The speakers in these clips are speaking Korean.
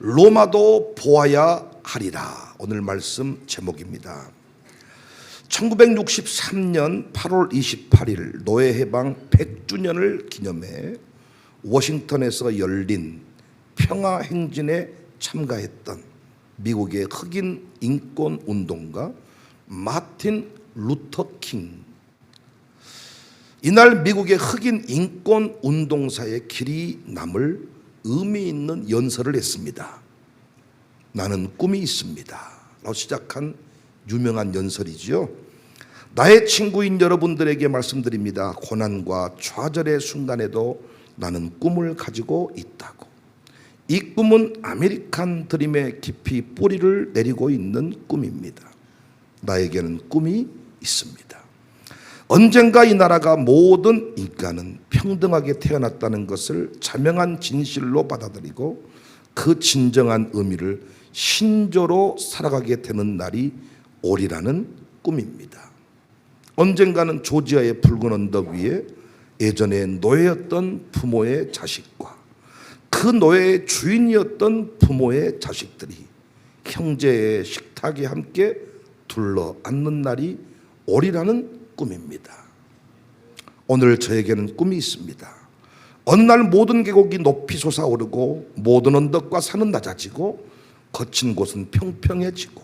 로마도 보아야 하리라. 오늘 말씀 제목입니다. 1963년 8월 28일 노예해방 100주년을 기념해 워싱턴에서 열린 평화행진에 참가했던 미국의 흑인 인권운동가 마틴 루터 킹. 이날 미국의 흑인 인권운동사의 길이 남을 의미 있는 연설을 했습니다. 나는 꿈이 있습니다 라고 시작한 유명한 연설이지요. 나의 친구인 여러분들에게 말씀드립니다. 고난과 좌절의 순간에도 나는 꿈을 가지고 있다고. 이 꿈은 아메리칸 드림에 깊이 뿌리를 내리고 있는 꿈입니다. 나에게는 꿈이 있습니다. 언젠가 이 나라가 모든 인간은 평등하게 태어났다는 것을 자명한 진실로 받아들이고 그 진정한 의미를 신조로 살아가게 되는 날이 오리라는 꿈입니다. 언젠가는 조지아의 붉은 언덕 위에 예전에 노예였던 부모의 자식과 그 노예의 주인이었던 부모의 자식들이 형제의 식탁에 함께 둘러 앉는 날이 오리라는 꿈입니다. 오늘 저에게는 꿈이 있습니다. 어느 날 모든 계곡이 높이 솟아오르고 모든 언덕과 산은 낮아지고 거친 곳은 평평해지고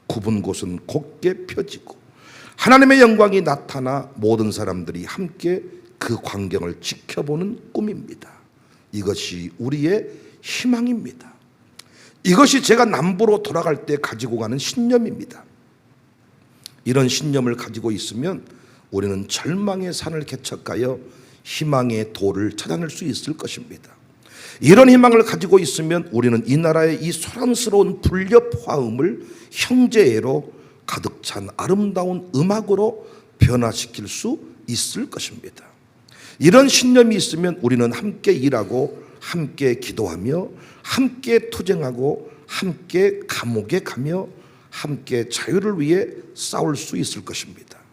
굽은 곳은 곱게 펴지고 하나님의 영광이 나타나 모든 사람들이 함께 그 광경을 지켜보는 꿈입니다. 이것이 우리의 희망입니다. 이것이 제가 남부로 돌아갈 때 가지고 가는 신념입니다. 이런 신념을 가지고 있으면 우리는 절망의 산을 개척하여 희망의 도를 찾아낼 수 있을 것입니다. 이런 희망을 가지고 있으면 우리는 이 나라의 이 소란스러운 불협화음을 형제애로 가득 찬 아름다운 음악으로 변화시킬 수 있을 것입니다. 이런 신념이 있으면 우리는 함께 일하고 함께 기도하며 함께 투쟁하고 함께 감옥에 가며 함께 자유를 위해 싸울 수 있을 것입니다.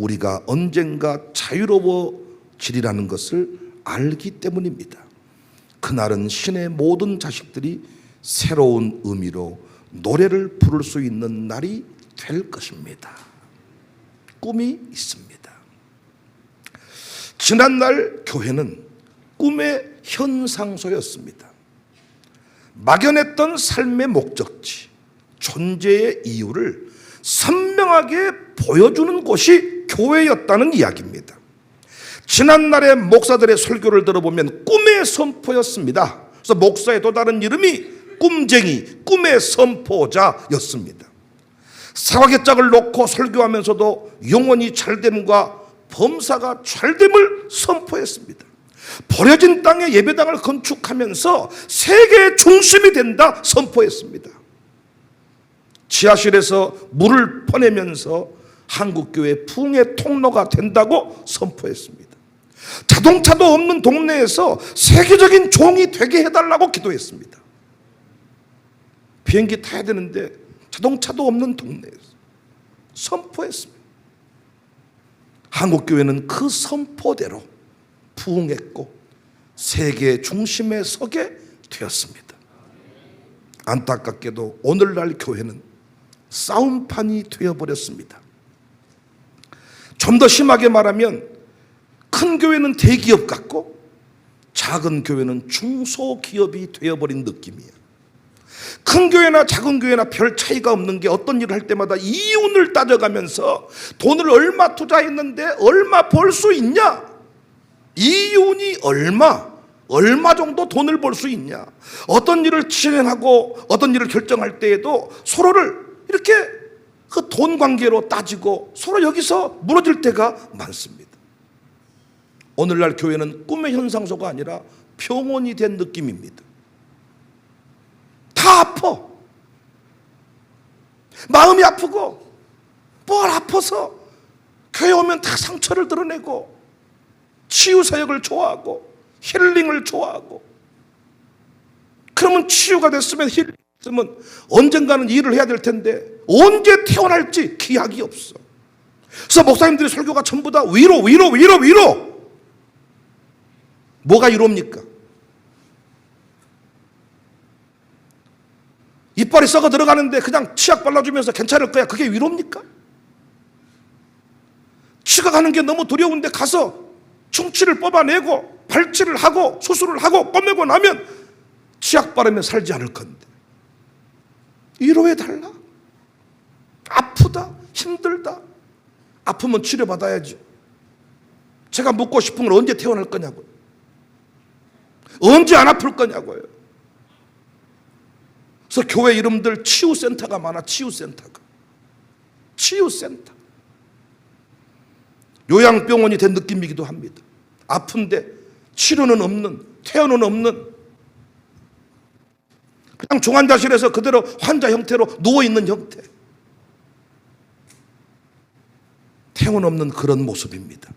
우리가 언젠가 자유로워지리라는 것을 알기 때문입니다. 그날은 신의 모든 자식들이 새로운 의미로 노래를 부를 수 있는 날이 될 것입니다. 꿈이 있습니다. 지난날 교회는 꿈의 현상소였습니다. 막연했던 삶의 목적지, 존재의 이유를 선명하게 보여주는 곳이 교회였다는 이야기입니다. 지난날의 목사들의 설교를 들어보면 꿈의 선포였습니다. 그래서 목사의 또 다른 이름이 꿈쟁이, 꿈의 선포자였습니다. 사과개짝을 놓고 설교하면서도 영혼이 잘됨과 범사가 잘됨을 선포했습니다. 버려진 땅에 예배당을 건축하면서 세계의 중심이 된다 선포했습니다. 지하실에서 물을 퍼내면서 한국교회 부흥의 통로가 된다고 선포했습니다. 자동차도 없는 동네에서 세계적인 종이 되게 해달라고 기도했습니다. 비행기 타야 되는데 자동차도 없는 동네에서 선포했습니다. 한국교회는 그 선포대로 부흥했고 세계 중심에 서게 되었습니다. 안타깝게도 오늘날 교회는 싸움판이 되어버렸습니다. 좀 더 심하게 말하면 큰 교회는 대기업 같고 작은 교회는 중소기업이 되어버린 느낌이에요. 큰 교회나 작은 교회나 별 차이가 없는 게 어떤 일을 할 때마다 이윤을 따져가면서 돈을 얼마 투자했는데 얼마 벌 수 있냐? 이윤이 얼마 정도 돈을 벌 수 있냐? 어떤 일을 진행하고 어떤 일을 결정할 때에도 서로를 이렇게 그 돈 관계로 따지고 서로 여기서 무너질 때가 많습니다. 오늘날 교회는 꿈의 현상소가 아니라 병원이 된 느낌입니다. 다 아파. 마음이 아프고 뭘 아파서 교회 오면 다 상처를 드러내고 치유사역을 좋아하고 힐링을 좋아하고 그러면 치유가 됐으면 힐링 됐으면 언젠가는 일을 해야 될 텐데 언제 태어날지 기약이 없어. 그래서 목사님들의 설교가 전부 다 위로. 뭐가 위로입니까? 이빨이 썩어 들어가는데 그냥 치약 발라주면서 괜찮을 거야. 그게 위로입니까? 치과 가는 게 너무 두려운데 가서 충치를 뽑아내고 발치를 하고 수술을 하고 꿰매고 나면 치약 바르며 살지 않을 건데 위로해 달라. 아프다, 힘들다. 아프면 치료받아야지. 제가 묻고 싶은 건 언제 태어날 거냐고요. 언제 안 아플 거냐고요. 그래서 교회 이름들 치유센터가 많아. 치유센터가. 치유센터. 요양병원이 된 느낌이기도 합니다. 아픈데 치료는 없는, 퇴원은 없는, 그냥 중환자실에서 그대로 환자 형태로 누워있는 형태. 퇴원 없는 그런 모습입니다.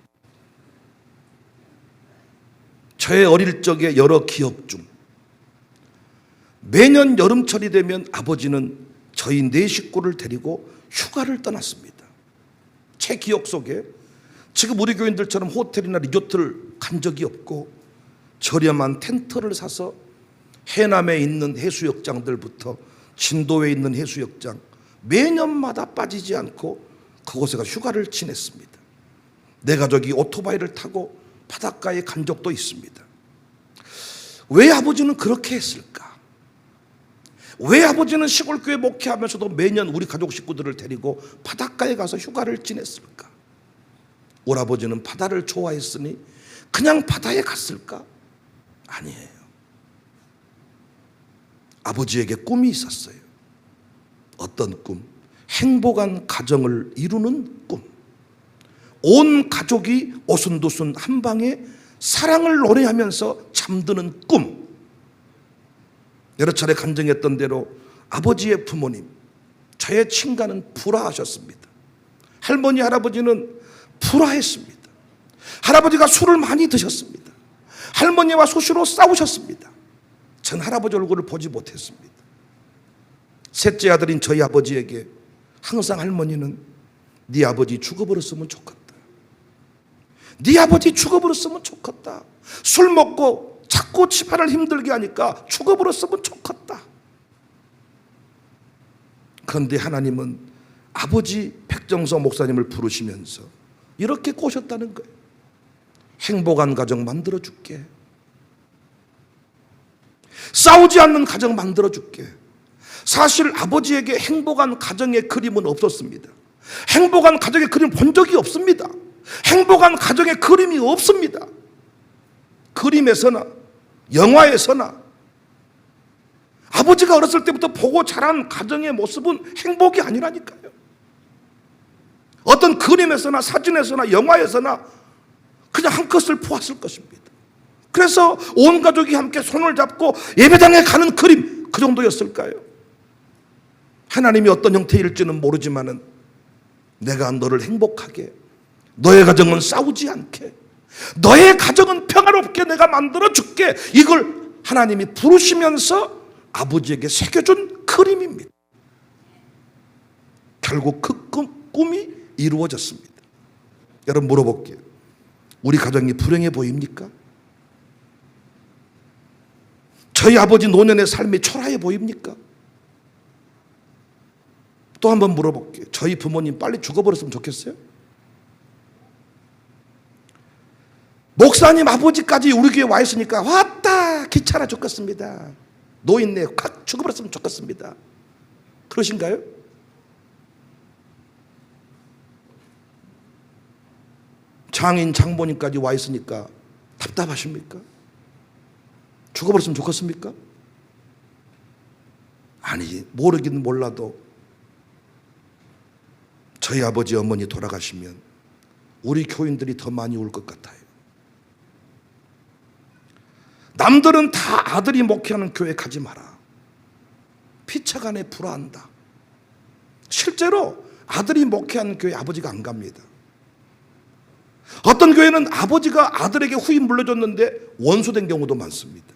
저의 어릴 적에 여러 기억 중 매년 여름철이 되면 아버지는 저희 네 식구를 데리고 휴가를 떠났습니다. 제 기억 속에 지금 우리 교인들처럼 호텔이나 리조트를 간 적이 없고 저렴한 텐트를 사서 해남에 있는 해수욕장들부터 진도에 있는 해수욕장 매년마다 빠지지 않고 그곳에 가 휴가를 지냈습니다. 내 가족이 오토바이를 타고 바닷가에 간 적도 있습니다. 왜 아버지는 그렇게 했을까? 왜 아버지는 시골교회 목회하면서도 매년 우리 가족 식구들을 데리고 바닷가에 가서 휴가를 지냈을까? 오라버지는 바다를 좋아했으니 그냥 바다에 갔을까? 아니에요. 아버지에게 꿈이 있었어요. 어떤 꿈? 행복한 가정을 이루는 꿈. 온 가족이 오순도순 한 방에 사랑을 노래하면서 잠드는 꿈. 여러 차례 간증했던 대로 아버지의 부모님, 저의 친가는 불화하셨습니다. 할머니, 할아버지는 불화했습니다. 할아버지가 술을 많이 드셨습니다. 할머니와 수시로 싸우셨습니다. 전 할아버지 얼굴을 보지 못했습니다. 셋째 아들인 저희 아버지에게 항상 할머니는 네 아버지 죽어버렸으면 좋겠다. 네 아버지 죽어버렸으면 좋겠다. 술 먹고 자꾸 집안을 힘들게 하니까 죽어버렸으면 좋겠다. 그런데 하나님은 아버지 백정서 목사님을 부르시면서 이렇게 꼬셨다는 거예요. 행복한 가정 만들어줄게. 싸우지 않는 가정 만들어줄게. 사실 아버지에게 행복한 가정의 그림은 없었습니다. 행복한 가정의 그림 본 적이 없습니다. 행복한 가정의 그림이 없습니다. 그림에서나 영화에서나 아버지가 어렸을 때부터 보고 자란 가정의 모습은 행복이 아니라니까요. 어떤 그림에서나 사진에서나 영화에서나 그냥 한 컷을 보았을 것입니다. 그래서 온 가족이 함께 손을 잡고 예배당에 가는 그림, 그 정도였을까요? 하나님이 어떤 형태일지는 모르지만은 내가 너를 행복하게, 너의 가정은 싸우지 않게, 너의 가정은 평화롭게 내가 만들어줄게, 이걸 하나님이 부르시면서 아버지에게 새겨준 그림입니다. 결국 그 꿈이 이루어졌습니다. 여러분 물어볼게요. 우리 가정이 불행해 보입니까? 저희 아버지 노년의 삶이 초라해 보입니까? 또 한번 물어볼게요. 저희 부모님 빨리 죽어버렸으면 좋겠어요? 목사님 아버지까지 우리 교회 와 있으니까 왔다 귀찮아 죽겠습니다. 노인네 확 죽어버렸으면 좋겠습니다. 그러신가요? 장인 장모님까지 와 있으니까 답답하십니까? 죽어버렸으면 좋겠습니까? 아니, 모르긴 몰라도 저희 아버지 어머니 돌아가시면 우리 교인들이 더 많이 울 것 같아요. 남들은 다 아들이 목회하는 교회 가지 마라. 피차간에 불화한다. 실제로 아들이 목회하는 교회 아버지가 안 갑니다. 어떤 교회는 아버지가 아들에게 후임 물려줬는데 원수된 경우도 많습니다.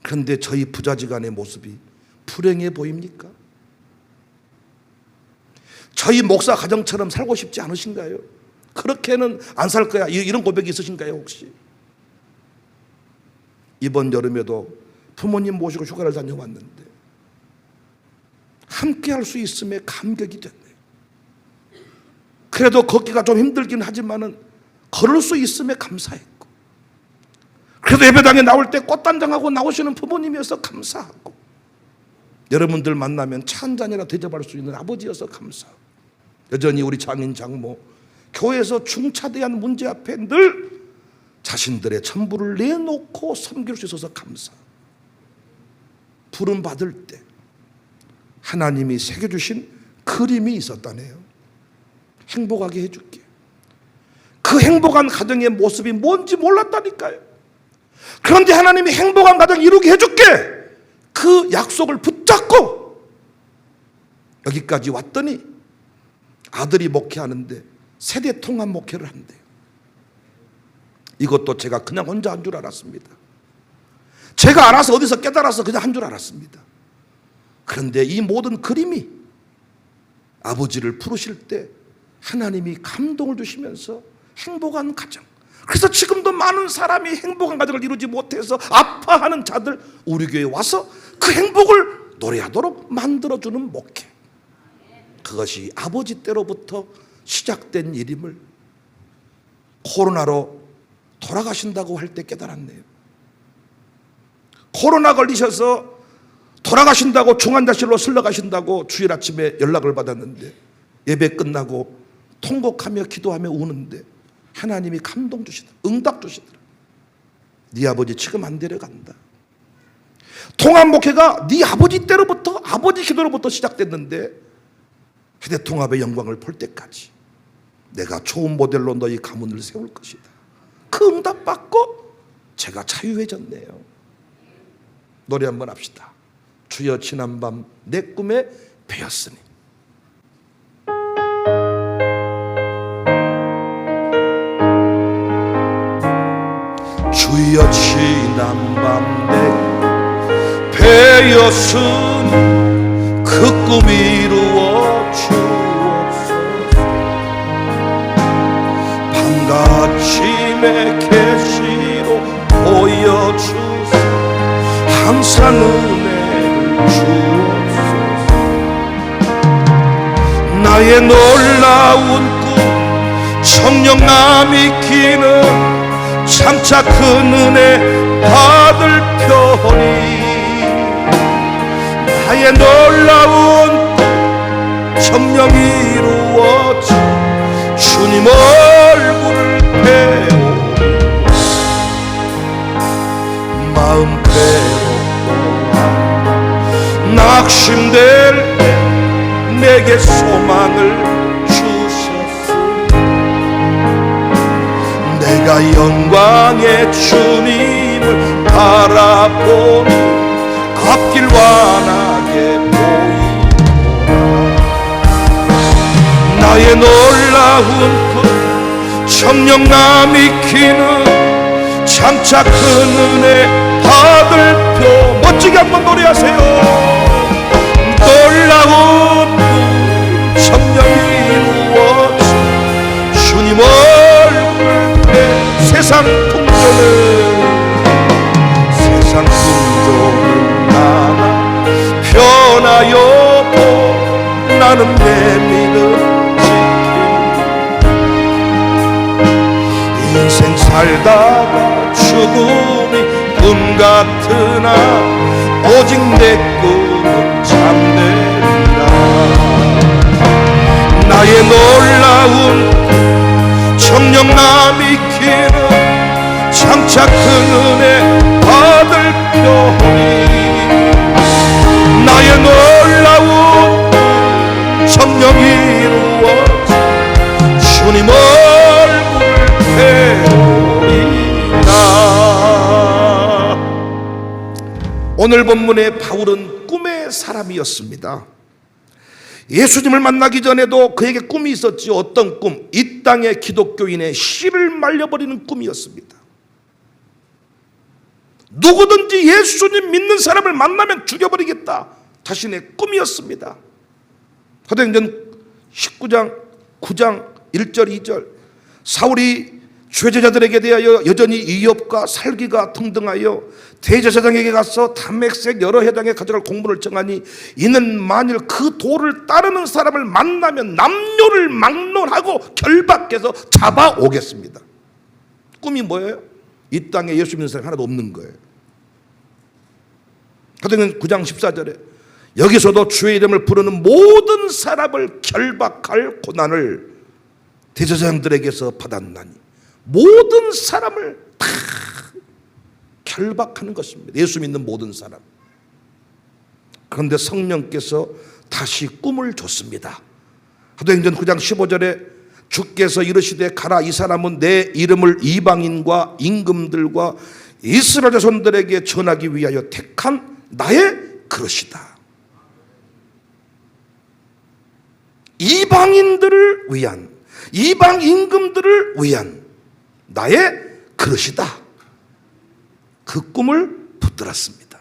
그런데 저희 부자지간의 모습이 불행해 보입니까? 저희 목사 가정처럼 살고 싶지 않으신가요? 그렇게는 안 살 거야, 이런 고백이 있으신가요 혹시? 이번 여름에도 부모님 모시고 휴가를 다녀왔는데 함께 할 수 있음에 감격이 됐네요. 그래도 걷기가 좀 힘들긴 하지만은 걸을 수 있음에 감사했고, 그래도 예배당에 나올 때 꽃단장하고 나오시는 부모님이어서 감사하고, 여러분들 만나면 차 한 잔이나 대접할 수 있는 아버지여서 감사하고, 여전히 우리 장인 장모 교회에서 중차대한 문제 앞에 늘 자신들의 전부를 내놓고 섬길 수 있어서 감사하고, 부름 받을 때 하나님이 새겨주신 그림이 있었다네요. 행복하게 해줄게. 그 행복한 가정의 모습이 뭔지 몰랐다니까요. 그런데 하나님이 행복한 가정 이루게 해줄게, 그 약속을 붙잡고 여기까지 왔더니 아들이 목회하는데 세대 통합 목회를 한대요. 이것도 제가 그냥 혼자 한 줄 알았습니다. 제가 알아서 어디서 깨달아서 그냥 한 줄 알았습니다. 그런데 이 모든 그림이 아버지를 부르실 때 하나님이 감동을 주시면서 행복한 가정, 그래서 지금도 많은 사람이 행복한 가정을 이루지 못해서 아파하는 자들 우리 교회에 와서 그 행복을 노래하도록 만들어주는 목회, 그것이 아버지 때로부터 시작된 일임을 코로나로 돌아가신다고 할 때 깨달았네요. 코로나 걸리셔서 돌아가신다고 중환자실로 슬러가신다고 주일 아침에 연락을 받았는데 예배 끝나고 통곡하며 기도하며 우는데 하나님이 감동 주시더라, 응답 주시더라. 네 아버지 지금 안 데려간다. 통합 목회가 네 아버지 때로부터, 아버지 기도로부터 시작됐는데 회대통합의 영광을 볼 때까지 내가 좋은 모델로 너희 가문을 세울 것이다. 그 응답 받고 제가 자유해졌네요. 노래 한번 합시다. 주여 지난밤 내 꿈에 배었으니. 주여 지난밤 내 배었으니 그 꿈 이루어 주옵소서. 밤아침에 계시로 보여주소. 항상 은혜를 주옵소서. 나의 놀라운 꿈 청령함이 기는 장차 큰 은혜 받을 편이. 나의 놀라운 꿈 청령이 이루어져 주님 얼굴을 배우니 마음 괴롭고 낙심될 때 내게 소망을 주셨으니 내가 영광의 주님을 바라보니 앞길 환하게 보이노라. 나의 놀라운 꿈 청령함이 키는 장차 큰 은혜 받을 표. 멋지게 한번 노래하세요. 놀라운 꿈 청령이 이루어져 주님 얼굴을 배. 세상 풍조는 나나 변하여 보. 나는 내 믿음 지키. 인생 살다가 죽음이 꿈 같으나 오직 내 꿈은 참되리라. 나의 놀라운 청령함이 키는 장차 큰 은혜 받을 편이. 나의 놀라운 청령이 이루어져 주님 얼굴을 배우리라. 오늘 본문의 바울은 꿈의 사람이었습니다. 예수님을 만나기 전에도 그에게 꿈이 있었지요. 어떤 꿈? 이 땅의 기독교인의 씨를 말려버리는 꿈이었습니다. 누구든지 예수님 믿는 사람을 만나면 죽여버리겠다, 자신의 꿈이었습니다. 사도행전 19장 9장 1절 2절 사울이 죄제자들에게 대하여 여전히 이업과 살기가 등등하여 대제사장에게 가서 담액색 여러 해당에 가져갈 공문을 정하니 이는 만일 그 도를 따르는 사람을 만나면 남녀를 막론하고 결박해서 잡아오겠습니다. 꿈이 뭐예요? 이 땅에 예수 믿는 사람이 하나도 없는 거예요. 사도행전 9장 14절에 여기서도 주의 이름을 부르는 모든 사람을 결박할 고난을 대제사장들에게서 받았나니 모든 사람을 다 결박하는 것입니다. 예수 믿는 모든 사람. 그런데 성령께서 다시 꿈을 줬습니다. 사도행전 9장 15절에 주께서 이르시되 가라, 이 사람은 내 이름을 이방인과 임금들과 이스라엘 자손들에게 전하기 위하여 택한 나의 그릇이다. 이방인들을 위한, 이방 임금들을 위한 나의 그릇이다. 그 꿈을 붙들었습니다.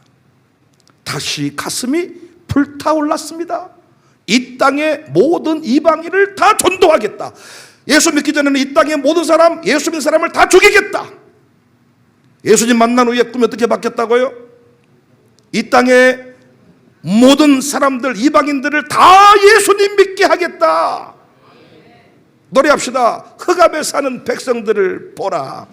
다시 가슴이 불타올랐습니다. 이 땅의 모든 이방인을 다 전도하겠다. 예수 믿기 전에는 이 땅의 모든 사람, 예수 믿는 사람을 다 죽이겠다. 예수님 만난 후에 꿈이 어떻게 바뀌었다고요? 이 땅의 모든 사람들, 이방인들을 다 예수님 믿게 하겠다. 노래합시다. 흑암에 사는 백성들을 보라.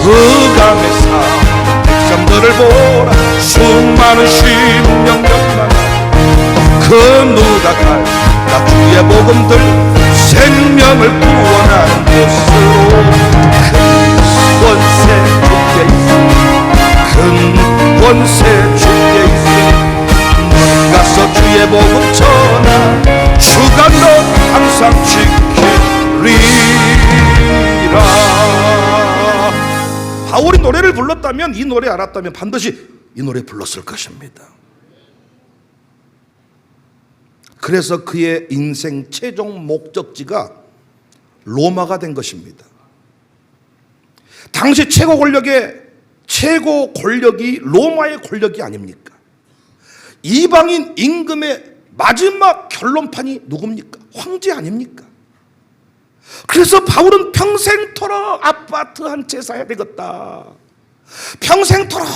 흑암에 사는 백성들을 보라. 수많은 심령들만 그누가 갈까 주의 복음들 생명을 구원하는 곳으로 큰 권세 주께 있으니 큰 권세 주께 있으니 너희 가서 주의 복음 전하 주가 너 항상 지키리라. 바울이 노래를 불렀다면, 이 노래 알았다면 반드시 이 노래 불렀을 것입니다. 그래서 그의 인생 최종 목적지가 로마가 된 것입니다. 당시 최고 권력이 로마의 권력이 아닙니까? 이방인 임금의 마지막 결론판이 누굽니까? 황제 아닙니까? 그래서 바울은 평생토록 아파트 한 채 사야 되겠다. 평생토록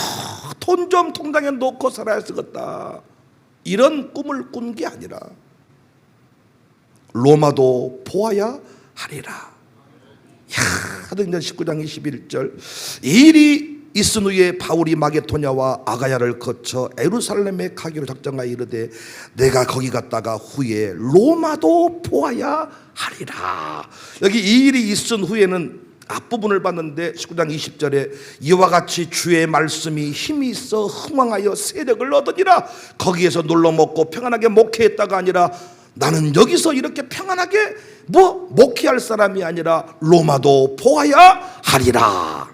돈 좀 통장에 놓고 살아야 되겠다. 이런 꿈을 꾼 게 아니라 로마도 보아야 하리라. 사도행전 19장 21절 이 일이 있은 후에 바울이 마게도냐와 아가야를 거쳐 예루살렘에 가기로 작정하여 이르되 내가 거기 갔다가 후에 로마도 보아야 하리라. 여기 이 일이 있은 후에는 앞부분을 봤는데 19장 20절에 이와 같이 주의 말씀이 힘이 있어 흥왕하여 세력을 얻으니라. 거기에서 놀러 먹고 평안하게 목회했다가 아니라 나는 여기서 이렇게 평안하게 목회할 사람이 아니라 로마도 보아야 하리라.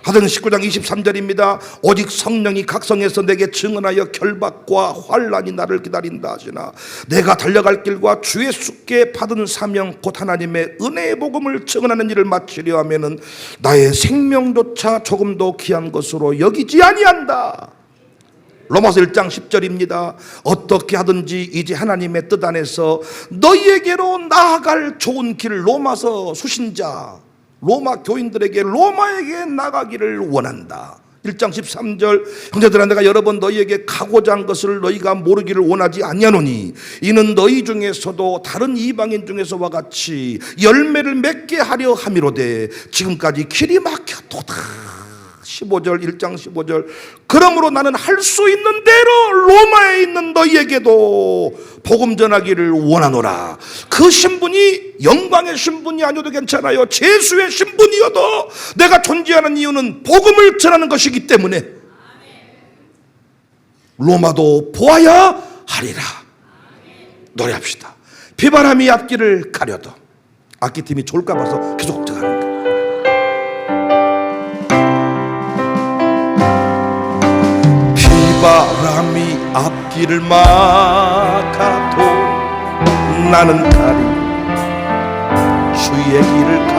사도행전 19장 23절입니다. 오직 성령이 각성해서 내게 증언하여 결박과 환난이 나를 기다린다 하시나 내가 달려갈 길과 주의 수께 받은 사명 곧 하나님의 은혜의 복음을 증언하는 일을 마치려 하면은 나의 생명조차 조금도 귀한 것으로 여기지 아니한다. 로마서 1장 10절입니다. 어떻게 하든지 이제 하나님의 뜻 안에서 너희에게로 나아갈 좋은 길을 로마서 수신자 로마 교인들에게 로마에게 나가기를 원한다. 1장 13절 형제들아 내가 여러 번 너희에게 가고자 한 것을 너희가 모르기를 원하지 아니하노니 이는 너희 중에서도 다른 이방인 중에서와 같이 열매를 맺게 하려 함이로되 지금까지 길이 막혔도다. 15절 1장 15절 그러므로 나는 할 수 있는 대로 로마에 있는 너희에게도 복음 전하기를 원하노라. 그 신분이 영광의 신분이 아니어도 괜찮아요. 제수의 신분이어도 내가 존재하는 이유는 복음을 전하는 것이기 때문에 로마도 보아야 하리라. 노래합시다. 비바람이 앞길을 가려도 악기팀이 좋을까 봐서 계속 걱정하는 거예요. 바람이 앞길을 막아도 나는 가리 주의 길을 가.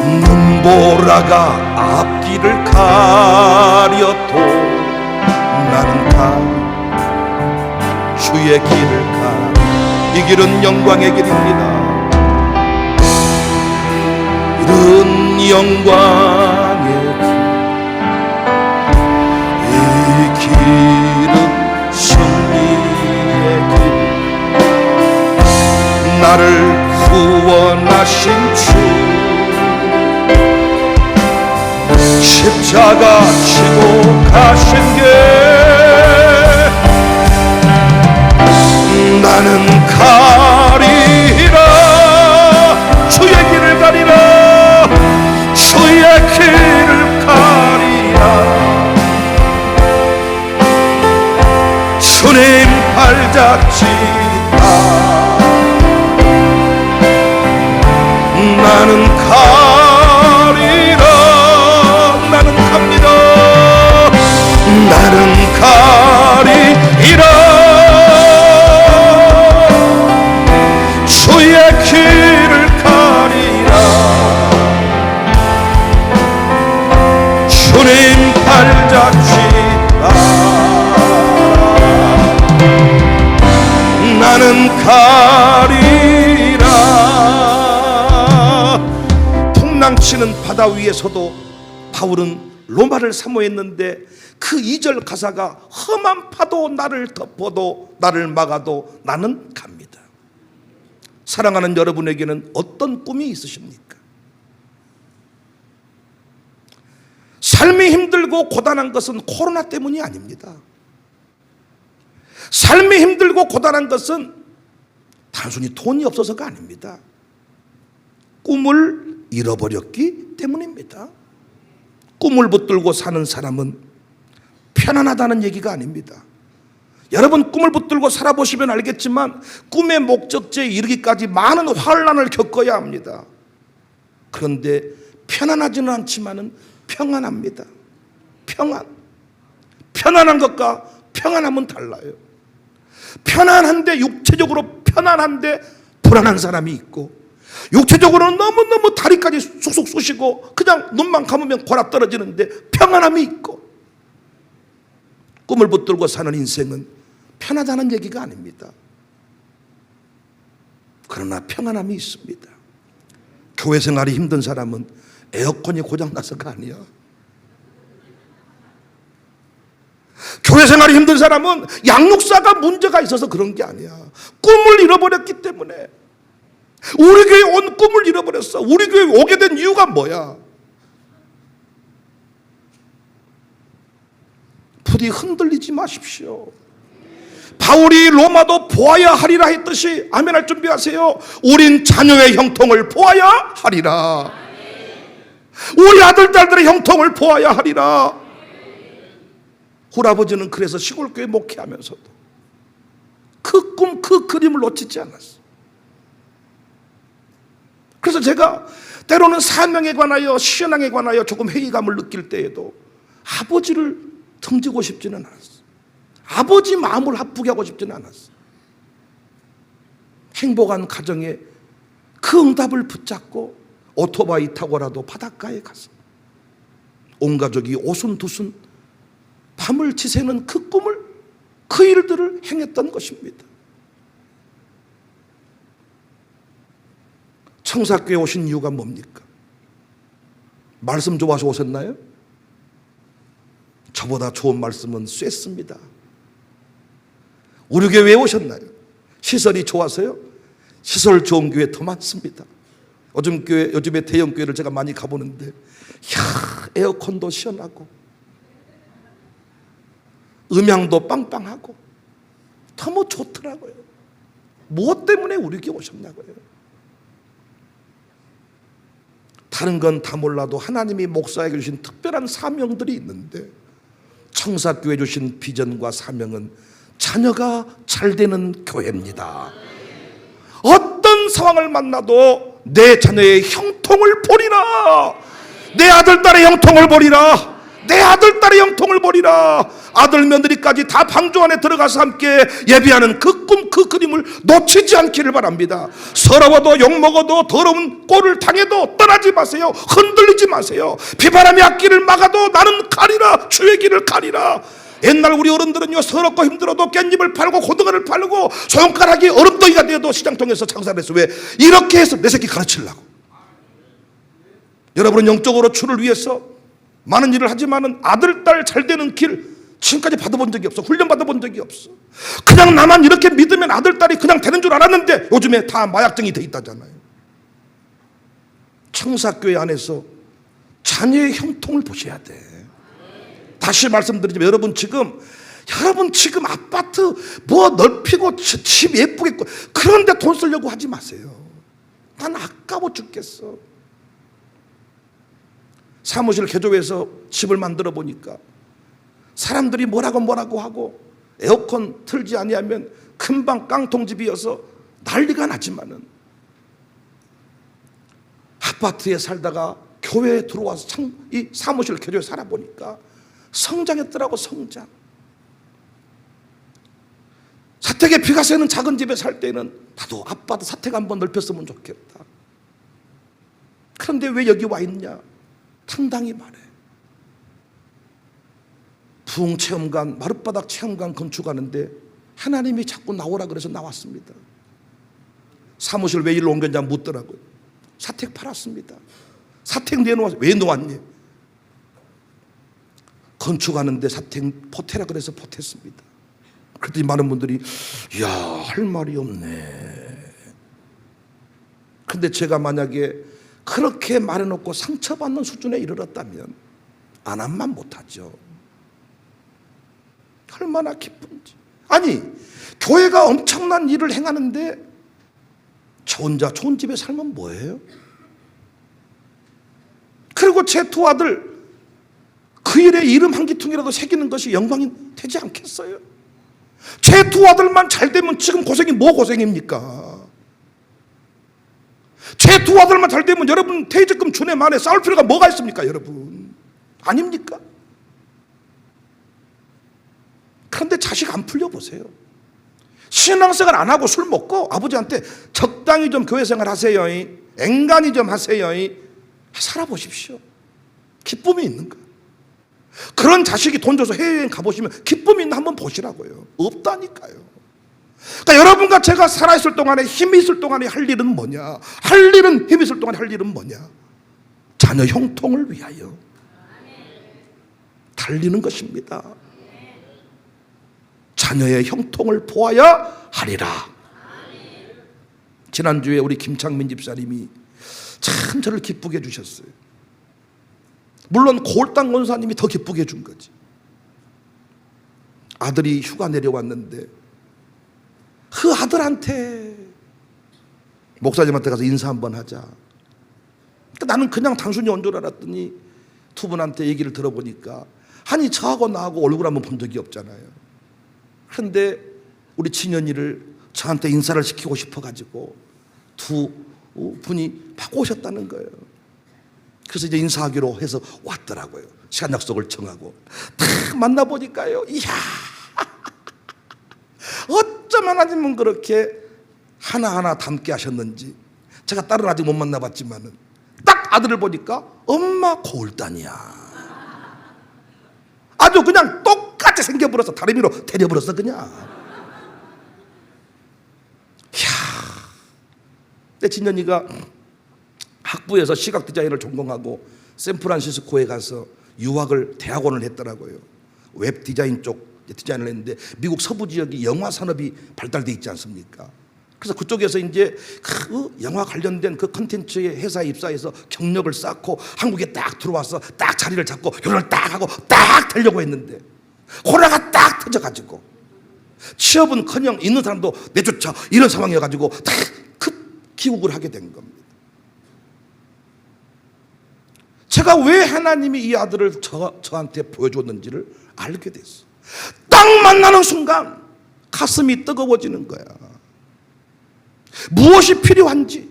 눈보라가 앞길을 가려도 주의 길을 가. 이 길은 영광의 길입니다. 이른 영광의 길, 이 길은 승리의 길. 나를 구원하신 주, 십자가 지고 가신 게 나는 가리라. 주의 길을 가리라. 주의 길을 가리라. 주님 발자취다. 나는 가리라. 나는 갑니다. 나는 가리라. 주의 길을 가리라. 주님 발자취다. 나는 가리라. 풍랑치는 바다 위에서도 바울은 로마를 사모했는데 그 2절 가사가 험한 파도 나를 덮어도 나를 막아도 나는 갑니다. 사랑하는 여러분에게는 어떤 꿈이 있으십니까? 삶이 힘들고 고단한 것은 코로나 때문이 아닙니다. 삶이 힘들고 고단한 것은 단순히 돈이 없어서가 아닙니다. 꿈을 잃어버렸기 때문입니다. 꿈을 붙들고 사는 사람은 편안하다는 얘기가 아닙니다. 여러분, 꿈을 붙들고 살아보시면 알겠지만 꿈의 목적지에 이르기까지 많은 환난을 겪어야 합니다. 그런데 편안하지는 않지만은 평안합니다. 편안한 것과 평안함은 달라요. 편안한데, 육체적으로 편안한데 불안한 사람이 있고, 육체적으로는 너무너무 다리까지 쑥쑥 쑤시고 그냥 눈만 감으면 골아 떨어지는데 평안함이 있고. 꿈을 붙들고 사는 인생은 편하다는 얘기가 아닙니다. 그러나 평안함이 있습니다. 교회 생활이 힘든 사람은 에어컨이 고장나서가 아니야. 교회 생활이 힘든 사람은 양육사가 문제가 있어서 그런 게 아니야. 꿈을 잃어버렸기 때문에. 우리 교회 온 꿈을 잃어버렸어. 우리 교회 오게 된 이유가 뭐야? 부디 흔들리지 마십시오. 바울이 로마도 보아야 하리라 했듯이 아멘할 준비하세요. 우린 자녀의 형통을 보아야 하리라. 우리 아들 딸들의 형통을 보아야 하리라. 우리 아버지는 그래서 시골교회 목회하면서도 그 꿈, 그 그림을 놓치지 않았어. 그래서 제가 때로는 사명에 관하여, 신앙에 관하여 조금 회의감을 느낄 때에도 아버지를 등지고 싶지는 않았어. 아버지 마음을 아프게 하고 싶지는 않았어. 행복한 가정에 그 응답을 붙잡고 오토바이 타고라도 바닷가에 가서 온 가족이 오순도순 밤을 지새는 그 꿈을, 그 일들을 행했던 것입니다. 청사교회 오신 이유가 뭡니까? 말씀 좋아서 오셨나요? 저보다 좋은 말씀은 쐈습니다. 우리 교회에 오셨나요? 시설이 좋아서요? 시설 좋은 교회 더 많습니다. 요즘에 대형 교회를 제가 많이 가보는데, 에어컨도 시원하고 음향도 빵빵하고 너무 좋더라고요. 무엇 때문에 우리 교회 오셨냐고요? 다른 건 다 몰라도 하나님이 목사에게 주신 특별한 사명들이 있는데, 청사교회 주신 비전과 사명은 자녀가 잘 되는 교회입니다. 어떤 상황을 만나도 내 자녀의 형통을 보리라. 내 아들 딸의 형통을 보리라. 내 아들 딸의 형통을 보리라. 아들 며느리까지 다 방주 안에 들어가서 함께 예비하는 그 꿈, 그 그림을 놓치지 않기를 바랍니다. 서러워도 욕먹어도 더러운 꼴을 당해도 떠나지 마세요. 흔들리지 마세요. 비바람이 앞길을 막아도 나는 가리라. 주의 길을 가리라. 옛날 우리 어른들은요, 서럽고 힘들어도 깻잎을 팔고 고등어를 팔고 손가락이 얼음덩이가 되어도 시장통에서 장사를 했어. 왜? 이렇게 해서 내 새끼 가르치려고. 여러분은 영적으로 주를 위해서 많은 일을 하지만은 아들, 딸 잘 되는 길 지금까지 받아본 적이 없어. 훈련 받아본 적이 없어. 그냥 나만 이렇게 믿으면 아들, 딸이 그냥 되는 줄 알았는데 요즘에 다 마약증이 돼 있다잖아요. 청사교회 안에서 자녀의 형통을 보셔야 돼. 다시 말씀드리지만 여러분 지금 아파트 뭐 넓히고 집 예쁘게 그런데 돈 쓰려고 하지 마세요. 난 아까워 죽겠어. 사무실 개조해서 집을 만들어 보니까 사람들이 뭐라고 하고 에어컨 틀지 아니하면 금방 깡통집이어서 난리가 나지만은 아파트에 살다가 교회에 들어와서 이 사무실 개조에 살아보니까 성장했더라고. 성장. 사택에 비가 새는 작은 집에 살 때는 나도 아빠도 사택 한번 넓혔으면 좋겠다. 그런데 왜 여기 와 있냐? 당당히 말해. 부흥체험관, 마룻바닥 체험관 건축하는데 하나님이 자꾸 나오라 그래서 나왔습니다. 사무실 왜 일로 옮겼냐 묻더라고요. 사택 팔았습니다. 사택 내놓아서 왜 놓았니? 건축하는데 사택 포태라 그래서 포태습니다. 그랬더니 많은 분들이 이야, 할 말이 없네. 근데 제가 만약에 그렇게 말해놓고 상처받는 수준에 이르렀다면 안 한만 못하죠. 얼마나 기쁜지. 아니, 교회가 엄청난 일을 행하는데 저 혼자 좋은 집에 살면 뭐예요? 그리고 제 두 아들 그 일에 이름 한 기퉁이라도 새기는 것이 영광이 되지 않겠어요? 제 두 아들만 잘 되면 지금 고생이 뭐 고생입니까? 제 두 아들만 잘 되면 여러분 퇴직금 준회 만에 싸울 필요가 뭐가 있습니까, 여러분? 아닙니까? 그런데 자식 안 풀려보세요. 신앙생활 안 하고 술 먹고 아버지한테 적당히 좀 교회생활 하세요, 앵간히 좀 하세요, 살아보십시오. 기쁨이 있는가? 그런 자식이 돈 줘서 해외여행 가보시면 기쁨이 있나 한번 보시라고요. 없다니까요. 그러니까 여러분과 제가 살아있을 동안에, 힘이 있을 동안에 할 일은 뭐냐? 힘이 있을 동안에 할 일은 뭐냐? 자녀 형통을 위하여 달리는 것입니다. 자녀의 형통을 보아야 하리라. 지난주에 우리 김창민 집사님이 참 저를 기쁘게 해주셨어요. 물론 고울당 권사님이 더 기쁘게 해준 거지. 아들이 휴가 내려왔는데 그 아들한테 목사님한테 가서 인사 한번 하자. 그러니까 나는 그냥 단순히 온 줄 알았더니 두 분한테 얘기를 들어보니까 아니 저하고 나하고 얼굴 한번 본 적이 없잖아요. 그런데 우리 친연이를 저한테 인사를 시키고 싶어가지고 두 분이 바꿔오셨다는 거예요. 그래서 이제 인사하기로 해서 왔더라고요. 시간 약속을 정하고 딱 만나보니까요, 이야, 어쩜 하나님은 그렇게 하나하나 닮게 하셨는지. 제가 딸은 아직 못 만나봤지만은 딱 아들을 보니까 엄마 고울단이야. 아주 그냥 똑같이 생겨버려서 다른 의미로 데려버렸어 그냥. 이야, 내 친년이가 학부에서 시각 디자인을 전공하고 샌프란시스코에 가서 유학을 대학원을 했더라고요. 웹 디자인 쪽 디자인을 했는데 미국 서부 지역이 영화 산업이 발달돼 있지 않습니까? 그래서 그쪽에서 이제 그 영화 관련된 그 컨텐츠의 회사에 입사해서 경력을 쌓고 한국에 딱 들어와서 딱 자리를 잡고 결혼을 딱 하고 딱 되려고 했는데 코로나가 딱 터져가지고 취업은커녕 있는 사람도 내쫓아 이런 상황이어가지고 딱 급기국을 하게 된 겁니다. 제가 왜 하나님이 이 아들을 저한테 보여줬는지를 알게 됐어. 딱 만나는 순간 가슴이 뜨거워지는 거야. 무엇이 필요한지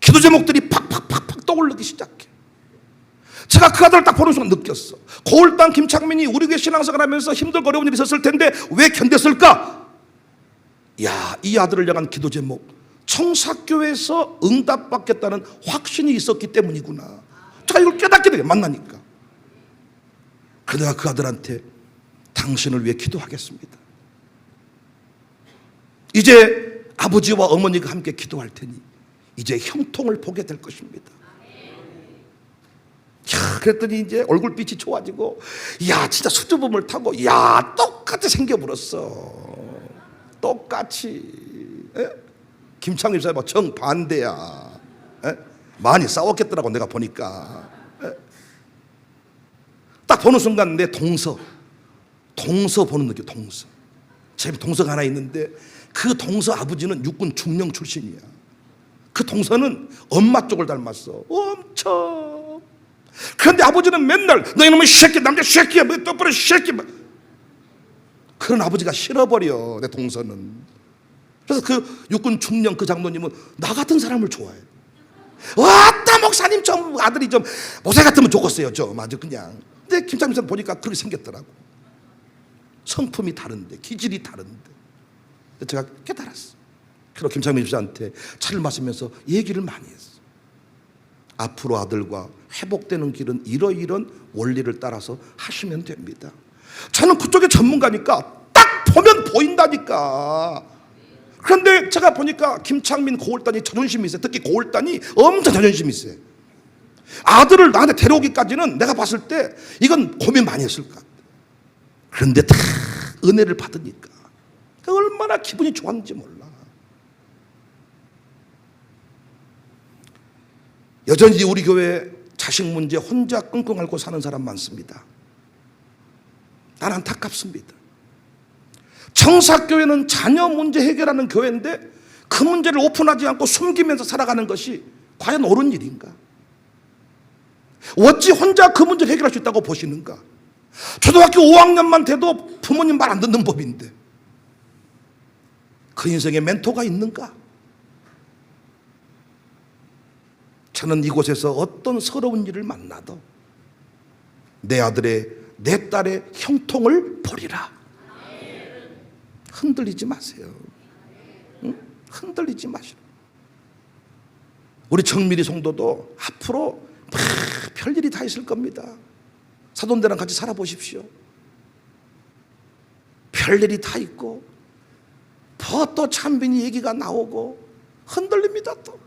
기도 제목들이 팍팍팍팍 떠오르기 시작해. 제가 그 아들을 딱 보는 순간 느꼈어. 고울당 김창민이 우리 교회 신앙생활 하면서 힘들고 어려운 일이 있었을 텐데 왜 견뎠을까? 야, 이 아들을 향한 기도 제목, 청사교회에서 응답받겠다는 확신이 있었기 때문이구나. 제가 이걸 깨닫게 돼요, 만나니까. 그러다가 그 아들한테 당신을 위해 기도하겠습니다. 이제 아버지와 어머니가 함께 기도할 테니 이제 형통을 보게 될 것입니다. 야, 그랬더니 이제 얼굴빛이 좋아지고, 야, 진짜 수줍음을 타고, 야, 똑같이 생겨버렸어. 똑같이. 에? 김창립 사님 정반대야. 에? 많이 싸웠겠더라고, 내가 보니까. 에? 딱 보는 순간 내 동서 보는 느낌. 동서. 제 동서가 하나 있는데 그 동서 아버지는 육군 중령 출신이야. 그 동서는 엄마 쪽을 닮았어. 엄청. 그런데 아버지는 맨날 너 이놈의 새끼, 남자 새끼야, 뭐 똑바로 새끼. 그런 아버지가 싫어버려, 내 동서는. 그래서 그 육군 중령 그 장로님은 나 같은 사람을 좋아해. 왔다 목사님 좀 아들이 좀 모세 같으면 좋겠어요, 좀 아주 그냥. 근데 김창민 선 보니까 그렇게 생겼더라고. 성품이 다른데, 기질이 다른데. 제가 깨달았어. 그리고 김창민 집사한테 차를 마시면서 얘기를 많이 했어. 앞으로 아들과 회복되는 길은 이러이런 원리를 따라서 하시면 됩니다. 저는 그쪽에 전문가니까 딱 보면 보인다니까. 그런데 제가 보니까 김창민 고을단이 자존심이 있어요. 특히 고을단이 엄청 자존심이 있어요. 아들을 나한테 데려오기까지는 내가 봤을 때 이건 고민 많이 했을 것 같아요. 그런데 다 은혜를 받으니까 얼마나 기분이 좋았는지 몰라. 여전히 우리 교회 자식 문제 혼자 끙끙 앓고 사는 사람 많습니다. 난 안타깝습니다. 청사교회는 자녀 문제 해결하는 교회인데 그 문제를 오픈하지 않고 숨기면서 살아가는 것이 과연 옳은 일인가? 어찌 혼자 그 문제를 해결할 수 있다고 보시는가? 초등학교 5학년만 돼도 부모님 말 안 듣는 법인데 그 인생에 멘토가 있는가? 저는 이곳에서 어떤 서러운 일을 만나도 내 아들의, 내 딸의 형통을 보리라. 흔들리지 마세요. 응? 흔들리지 마시라. 우리 정미리 성도도 앞으로 별일이 다 있을 겁니다. 사돈들랑 같이 살아보십시오. 별일이 다 있고 또 찬빈이 얘기가 나오고 흔들립니다. 또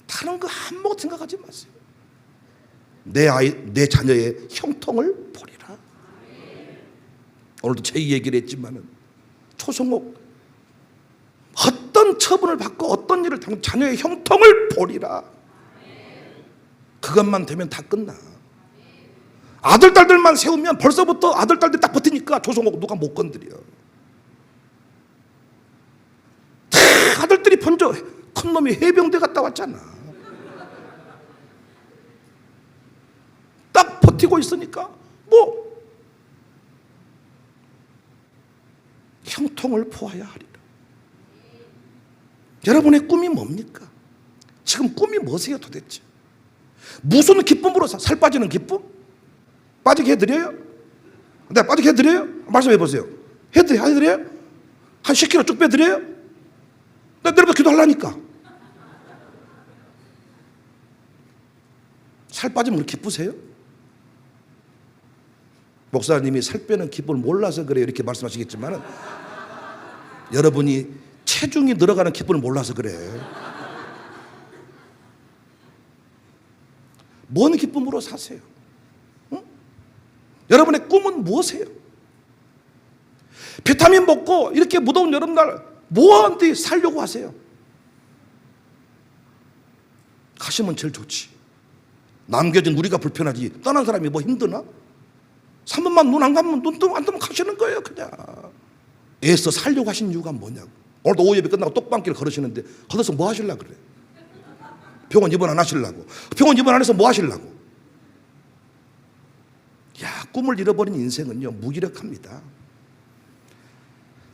다른 거 아무것도 생각하지 마세요. 내 아이, 내 자녀의 형통을 보리라. 오늘도 제 얘기를 했지만은 초성옥 어떤 처분을 받고 어떤 일을 당한 자녀의 형통을 보리라. 그것만 되면 다 끝나. 아들 딸들만 세우면 벌써부터 아들 딸들 딱 버티니까 조성옥 누가 못 건드려. 다 아들들이 먼저 큰 놈이 해병대 갔다 왔잖아. 딱 버티고 있으니까 뭐 형통을 보아야 하리라. 여러분의 꿈이 뭡니까? 지금 꿈이 뭐세요 도대체? 무슨 기쁨으로 살 빠지는 기쁨? 빠지게 해드려요? 네, 빠지게 해드려요? 말씀해 보세요. 해드려요? 한 10kg 쭉 빼드려요? 나 내일부터 기도하려니까. 살 빠지면 기쁘세요? 목사님이 살 빼는 기쁨을 몰라서 그래요 이렇게 말씀하시겠지만 여러분이 체중이 늘어가는 기쁨을 몰라서 그래. 뭔 기쁨으로 사세요? 응? 여러분의 꿈은 무엇이에요? 비타민 먹고 이렇게 무더운 여름날 뭐한테 살려고 하세요? 가시면 제일 좋지. 남겨진 우리가 불편하지 떠난 사람이 뭐 힘드나? 3분만 눈 안 감으면 눈 안 뜨면 가시는 거예요 그냥. 애써 살려고 하신 이유가 뭐냐고. 오늘도 오후 예배 끝나고 똑방길 걸으시는데 걸어서 뭐 하시려고 그래? 병원 입원 안 하시려고. 병원 입원 안 해서 뭐 하시려고? 야, 꿈을 잃어버린 인생은요 무기력합니다.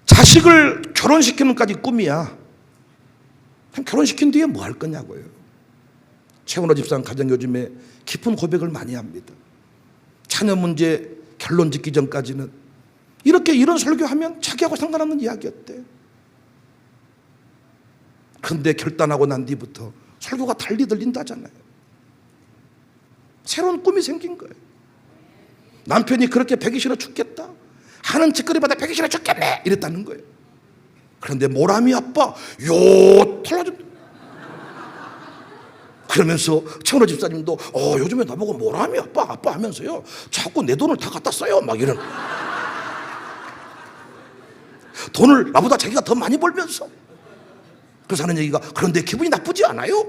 자식을 결혼시키는 까지 꿈이야. 그럼 결혼시킨 뒤에 뭐 할 거냐고요. 최은호 집사는 가장 요즘에 깊은 고백을 많이 합니다. 자녀 문제 결론 짓기 전까지는 이렇게 이런 설교하면 자기하고 상관없는 이야기였대. 그런데 결단하고 난 뒤부터 설교가 달리 들린다잖아요. 새로운 꿈이 생긴 거예요. 남편이 그렇게 배기 싫어 죽겠다. 하는 짓거리마다 배기 싫어 죽겠네 이랬다는 거예요. 그런데 모람이 아빠 요 털어준 그러면서 청로 집사님도 요즘에 나보고 모람이 아빠 하면서요 자꾸 내 돈을 다 갖다 써요 막 이런 돈을 나보다 자기가 더 많이 벌면서 그래서 하는 얘기가 그런데 기분이 나쁘지 않아요?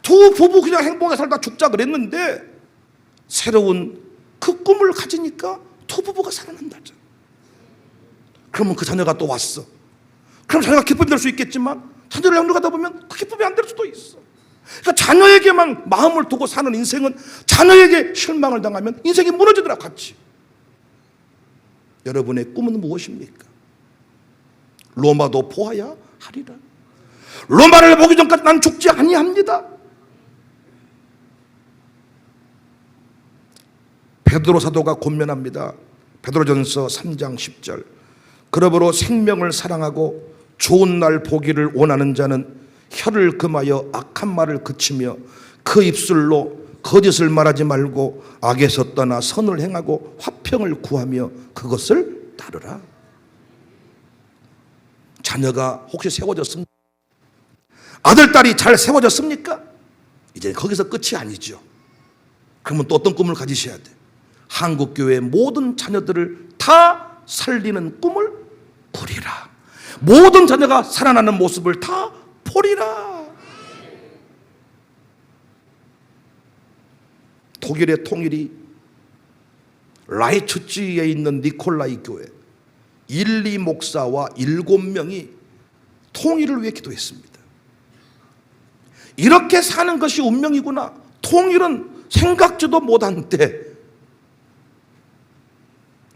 두 부부 그냥 행복하게 살다 죽자 그랬는데 새로운 그 꿈을 가지니까 두 부부가 살아난다죠. 그러면 그 자녀가 또 왔어. 그럼 자녀가 기쁨이 될 수 있겠지만 자녀를 양육하다 보면 그 기쁨이 안 될 수도 있어. 그러니까 자녀에게만 마음을 두고 사는 인생은 자녀에게 실망을 당하면 인생이 무너지더라 같이. 여러분의 꿈은 무엇입니까? 로마도 보아야 하리라. 로마를 보기 전까지 난 죽지 아니합니다. 베드로 사도가 권면합니다. 베드로전서 3장 10절. 그러므로 생명을 사랑하고 좋은 날 보기를 원하는 자는 혀를 금하여 악한 말을 그치며 그 입술로 거짓을 말하지 말고 악에서 떠나 선을 행하고 화평을 구하며 그것을 따르라. 자녀가 혹시 세워졌습니까? 아들, 딸이 잘 세워졌습니까? 이제 거기서 끝이 아니죠. 그러면 또 어떤 꿈을 가지셔야 돼? 한국교회의 모든 자녀들을 다 살리는 꿈을 꾸리라. 모든 자녀가 살아나는 모습을 다 보리라. 독일의 통일이 라이츠지에 있는 니콜라이 교회 1, 2 목사와 7명이 통일을 위해 기도했습니다. 이렇게 사는 것이 운명이구나. 통일은 생각지도 못한 때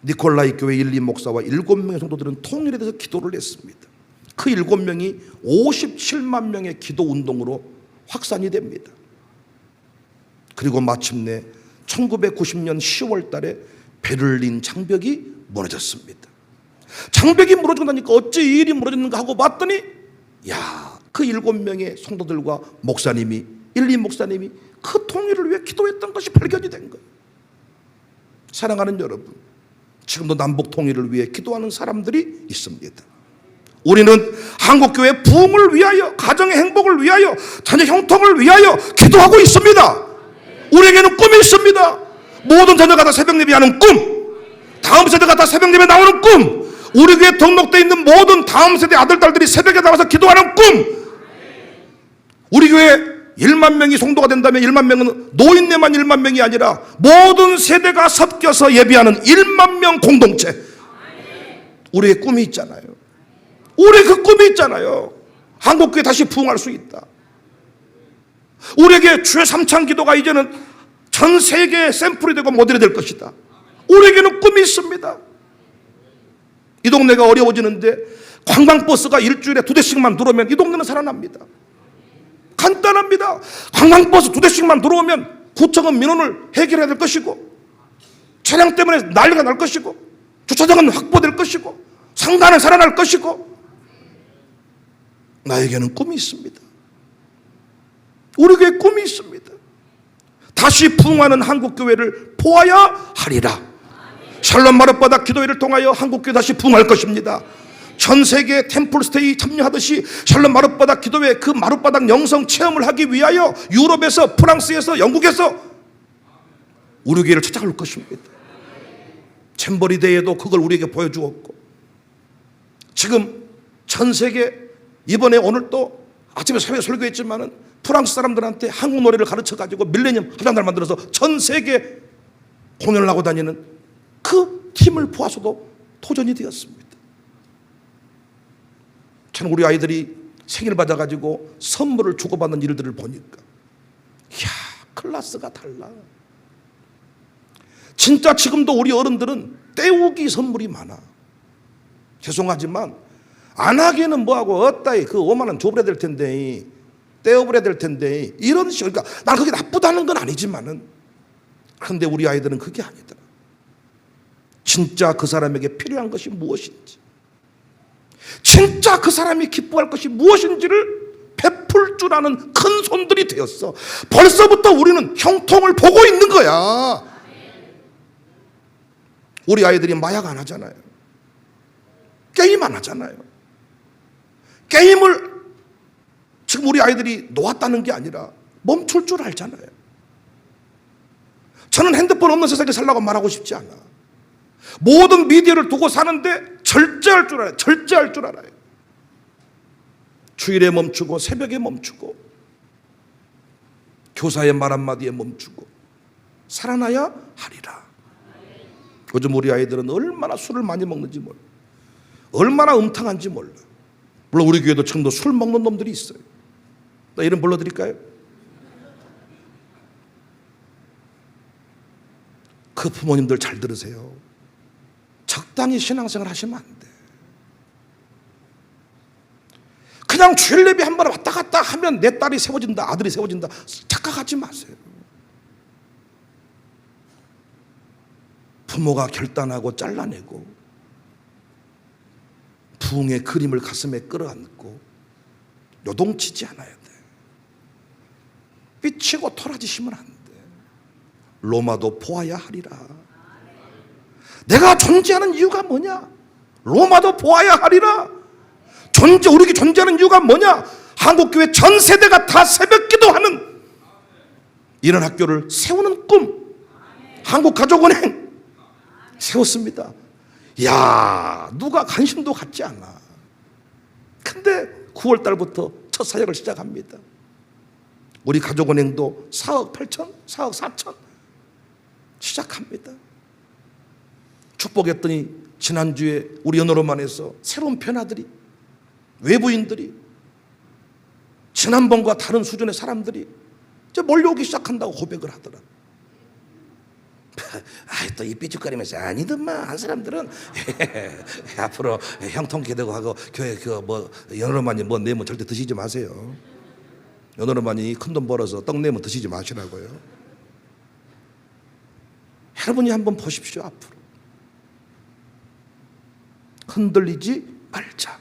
니콜라이 교회 1, 2 목사와 7명의 성도들은 통일에 대해서 기도를 했습니다. 그 7명이 57만 명의 기도 운동으로 확산이 됩니다. 그리고 마침내 1990년 10월 달에 베를린 장벽이 무너졌습니다. 장벽이 무너지고 나니까 어찌 이 일이 무너졌는가 하고 봤더니 그 7명의 성도들과 목사님이 1, 2 목사님이 그 통일을 위해 기도했던 것이 발견이 된 거예요. 사랑하는 여러분, 지금도 남북 통일을 위해 기도하는 사람들이 있습니다. 우리는 한국교회 부흥을 위하여, 가정의 행복을 위하여, 자녀 형통을 위하여 기도하고 있습니다. 우리에게는 꿈이 있습니다. 모든 자녀가 다 새벽 예배하는 꿈, 다음 세대가 다 새벽 예배 나오는 꿈, 우리 교회에 등록되어 있는 모든 다음 세대 아들, 딸들이 새벽에 나와서 기도하는 꿈. 우리 교회 1만 명이 성도가 된다면 1만 명은 노인네만 1만 명이 아니라 모든 세대가 섞여서 예배하는 1만 명 공동체. 우리의 꿈이 있잖아요. 우리 그 꿈이 있잖아요. 한국교회 다시 부흥할 수 있다. 우리에게 주의 3창 기도가 이제는 전 세계의 샘플이 되고 모델이 될 것이다. 우리에게는 꿈이 있습니다. 이 동네가 어려워지는데 관광버스가 일주일에 2대씩만 들어오면 이 동네는 살아납니다. 간단합니다. 관광버스 2대씩만 들어오면 구청은 민원을 해결해야 될 것이고, 차량 때문에 난리가 날 것이고, 주차장은 확보될 것이고, 상가는 살아날 것이고. 나에게는 꿈이 있습니다. 우리 교회에 꿈이 있습니다. 다시 부흥하는 한국교회를 보아야 하리라. 샬롬 마룻바닥 기도회를 통하여 한국교회 다시 부흥할 것입니다. 전 세계 템플스테이 참여하듯이 샬롬 마룻바닥 기도회 그 마룻바닥 영성 체험을 하기 위하여 유럽에서, 프랑스에서, 영국에서 우리 교회를 찾아갈 것입니다. 챔버리 대회도 그걸 우리에게 보여주었고, 지금 전 세계, 이번에 오늘 또 아침에 사회 설교했지만은 프랑스 사람들한테 한국 노래를 가르쳐 가지고 밀레니엄 합창단을 만들어서 전 세계 공연을 하고 다니는 그 팀을 보아서도 도전이 되었습니다. 저는 우리 아이들이 생일 받아가지고 선물을 주고받는 일들을 보니까 클래스가 달라. 진짜 지금도 우리 어른들은 때우기 선물이 많아. 죄송하지만 안 하기에는 뭐하고 어따이 그 5만 원 줘버려야 될 텐데, 떼어버려야 될 텐데, 이런 식으로. 그러니까 난 그게 나쁘다는 건 아니지만은, 그런데 우리 아이들은 그게 아니더라. 진짜 그 사람에게 필요한 것이 무엇인지, 진짜 그 사람이 기뻐할 것이 무엇인지를 베풀 줄 아는 큰 손들이 되었어. 벌써부터 우리는 형통을 보고 있는 거야. 우리 아이들이 마약 안 하잖아요. 게임 안 하잖아요. 게임을 지금 우리 아이들이 놓았다는 게 아니라 멈출 줄 알잖아요. 저는 핸드폰 없는 세상에 살라고 말하고 싶지 않아. 모든 미디어를 두고 사는데 절제할 줄 알아요. 절제할 줄 알아요. 주일에 멈추고 새벽에 멈추고 교사의 말 한마디에 멈추고 살아나야 하리라. 요즘 우리 아이들은 얼마나 술을 많이 먹는지 몰라. 얼마나 음탕한지 몰라. 물론 우리 교회도 지금도 술 먹는 놈들이 있어요. 나 이름 불러드릴까요? 그 부모님들 잘 들으세요. 적당히 신앙생활 하시면 안 돼. 그냥 주일 예배 한 번 왔다 갔다 하면 내 딸이 세워진다, 아들이 세워진다, 착각하지 마세요. 부모가 결단하고 잘라내고 부흥의 그림을 가슴에 끌어안고 요동치지 않아야 돼. 삐치고 토라지시면 안 돼. 로마도 보아야 하리라. 내가 존재하는 이유가 뭐냐? 로마도 보아야 하리라. 우리 존재하는 이유가 뭐냐? 한국교회 전 세대가 다 새벽 기도하는 이런 학교를 세우는 꿈. 한국가족은행 세웠습니다. 야, 누가 관심도 갖지 않아. 근데 9월 달부터 첫 사역을 시작합니다. 우리 가족은행도 4억 8천, 4억 4천 시작합니다. 축복했더니 지난주에 우리 연호로만에서 새로운 변화들이, 외부인들이, 지난번과 다른 수준의 사람들이 이제 몰려오기 시작한다고 고백을 하더라. 또 이 삐죽거리면서 아니더만 한 사람들은 앞으로 형통 기도고 하고 교회 연호로만이 뭐 내면 절대 드시지 마세요. 연호로만이 큰 돈 벌어서 떡 내면 드시지 마시라고요. 여러분이 한번 보십시오. 앞으로 흔들리지 말자.